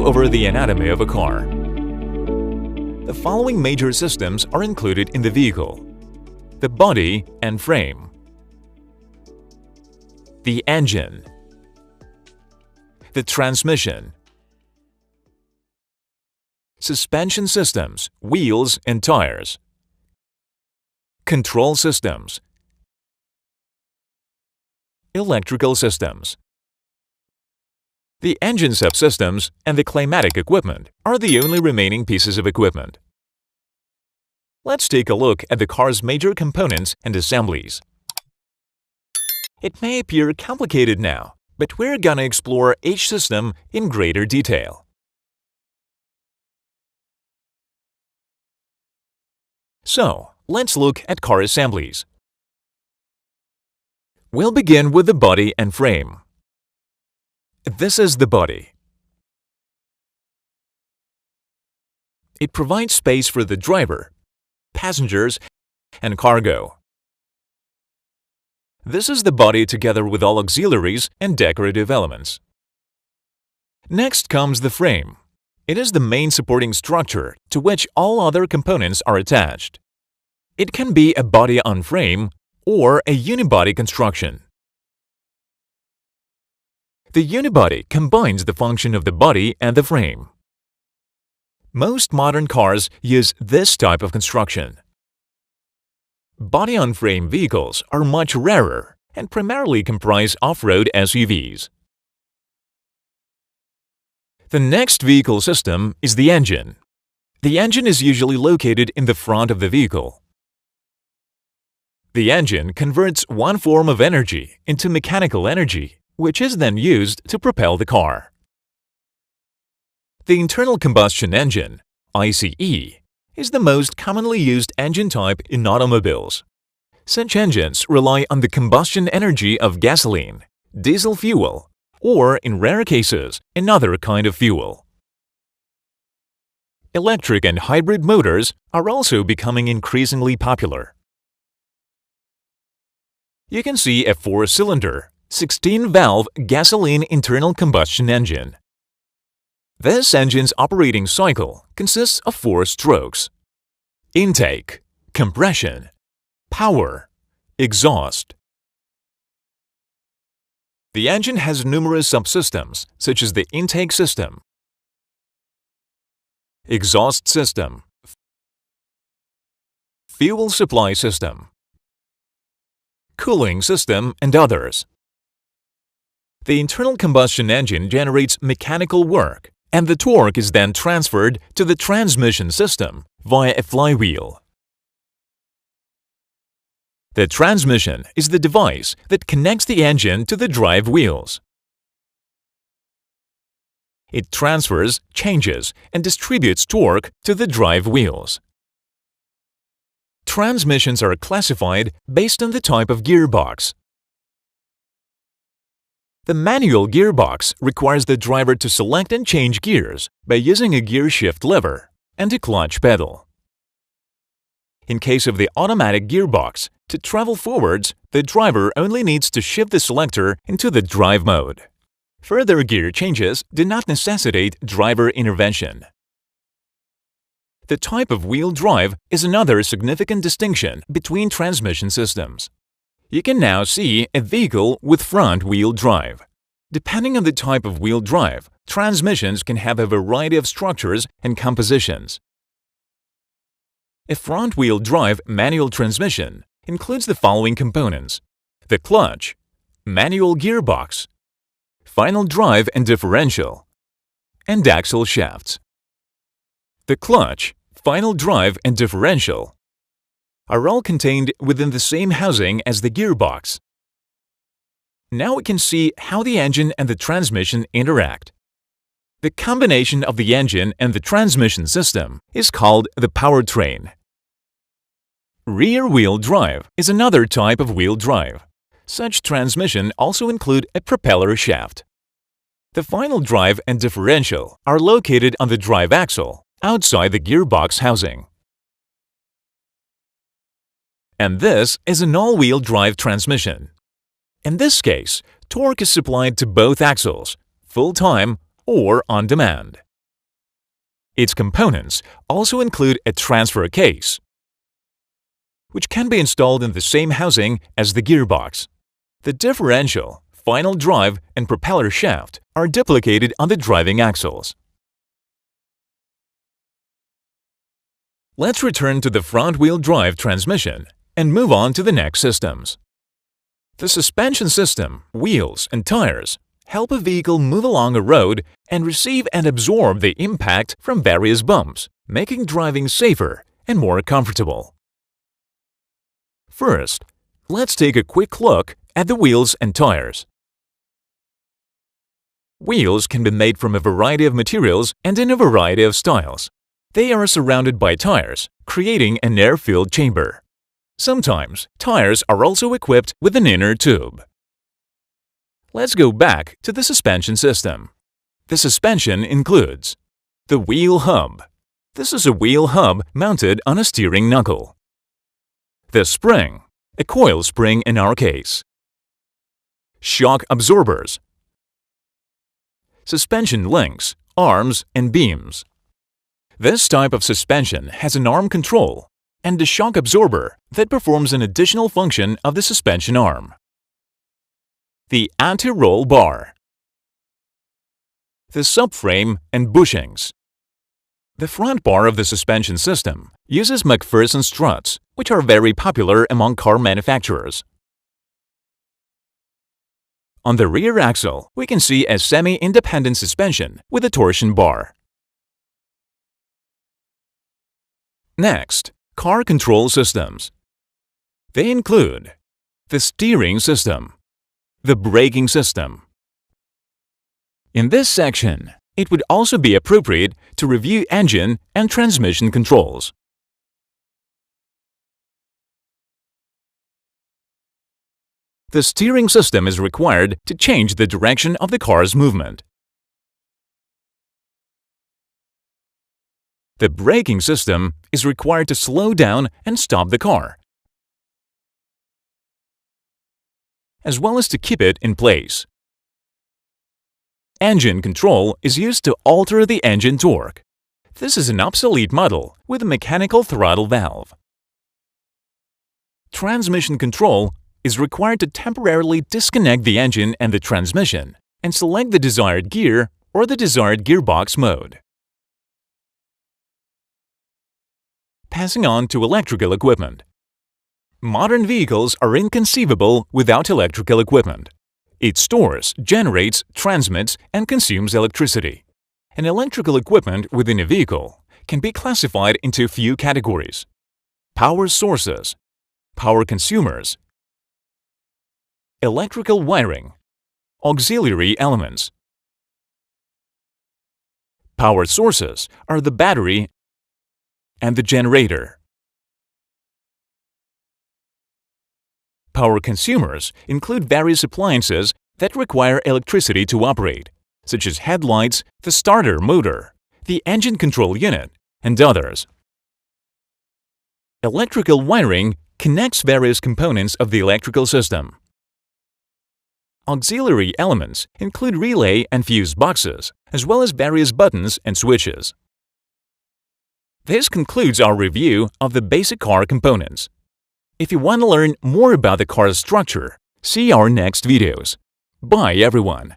over the anatomy of a car. The following major systems are included in the vehicle: the body and frame, the engine, the transmission, suspension systems, wheels and tires, control systems, electrical systems. The engine subsystems and the climatic equipment are the only remaining pieces of equipment. Let's take a look at the car's major components and assemblies. It may appear complicated now, but we're gonna explore each system in greater detail. So, let's look at car assemblies. We'll begin with the body and frame. This is the body. It provides space for the driver, passengers, and cargo. This is the body together with all auxiliaries and decorative elements. Next comes the frame. It is the main supporting structure to which all other components are attached. It can be a body-on-frame or a unibody construction. The unibody combines the function of the body and the frame. Most modern cars use this type of construction. Body-on-frame vehicles are much rarer and primarily comprise off-road SUVs. The next vehicle system is the engine. The engine is usually located in the front of the vehicle. The engine converts one form of energy into mechanical energy, which is then used to propel the car. The internal combustion engine, ICE, is the most commonly used engine type in automobiles. Such engines rely on the combustion energy of gasoline, diesel fuel, or, in rare cases, another kind of fuel. Electric and hybrid motors are also becoming increasingly popular. You can see a 4-cylinder, 16-valve gasoline internal combustion engine. This engine's operating cycle consists of 4 strokes: intake, compression, power, exhaust. The engine has numerous subsystems such as the intake system, exhaust system, fuel supply system, cooling system, and others. The internal combustion engine generates mechanical work, and the torque is then transferred to the transmission system via a flywheel. The transmission is the device that connects the engine to the drive wheels. It transfers, changes, and distributes torque to the drive wheels. Transmissions are classified based on the type of gearbox. The manual gearbox requires the driver to select and change gears by using a gear shift lever and a clutch pedal. In case of the automatic gearbox, to travel forwards, the driver only needs to shift the selector into the drive mode. Further gear changes do not necessitate driver intervention. The type of wheel drive is another significant distinction between transmission systems. You can now see a vehicle with front-wheel drive. Depending on the type of wheel drive, transmissions can have a variety of structures and compositions. A front-wheel drive manual transmission includes the following components: the clutch, manual gearbox, final drive and differential, and axle shafts. The clutch, final drive, and differential are all contained within the same housing as the gearbox. Now we can see how the engine and the transmission interact. The combination of the engine and the transmission system is called the powertrain. Rear-wheel drive is another type of wheel drive. Such transmission also include a propeller shaft. The final drive and differential are located on the drive axle, outside the gearbox housing. And this is an all-wheel drive transmission. In this case, torque is supplied to both axles, full-time or on demand. Its components also include a transfer case, which can be installed in the same housing as the gearbox. The differential, final drive, and propeller shaft are duplicated on the driving axles. Let's return to the front-wheel drive transmission and move on to the next systems. The suspension system, wheels, and tires help a vehicle move along a road and receive and absorb the impact from various bumps, making driving safer and more comfortable. First, let's take a quick look at the wheels and tires. Wheels can be made from a variety of materials and in a variety of styles. They are surrounded by tires, creating an air-filled chamber. Sometimes, tires are also equipped with an inner tube. Let's go back to the suspension system. The suspension includes the wheel hub. This is a wheel hub mounted on a steering knuckle. The spring, a coil spring in our case. Shock absorbers. Suspension links, arms, and beams. This type of suspension has an arm control and a shock absorber that performs an additional function of the suspension arm. The anti-roll bar. The subframe and bushings. The front bar of the suspension system uses McPherson struts, which are very popular among car manufacturers. On the rear axle, we can see a semi-independent suspension with a torsion bar. Next, car control systems. They include the steering system, the braking system. In this section, it would also be appropriate to review engine and transmission controls. The steering system is required to change the direction of the car's movement. The braking system is required to slow down and stop the car, as well as to keep it in place. Engine control is used to alter the engine torque. This is an obsolete model with a mechanical throttle valve. Transmission control is required to temporarily disconnect the engine and the transmission and select the desired gear or the desired gearbox mode. Passing on to electrical equipment. Modern vehicles are inconceivable without electrical equipment. It stores, generates, transmits, and consumes electricity. An electrical equipment within a vehicle can be classified into a few categories: power sources, power consumers, electrical wiring, auxiliary elements. Power sources are the battery and the generator. Power consumers include various appliances that require electricity to operate, such as headlights, the starter motor, the engine control unit, and others. Electrical wiring connects various components of the electrical system. Auxiliary elements include relay and fuse boxes, as well as various buttons and switches. This concludes our review of the basic car components. If you want to learn more about the car's structure, see our next videos. Bye everyone!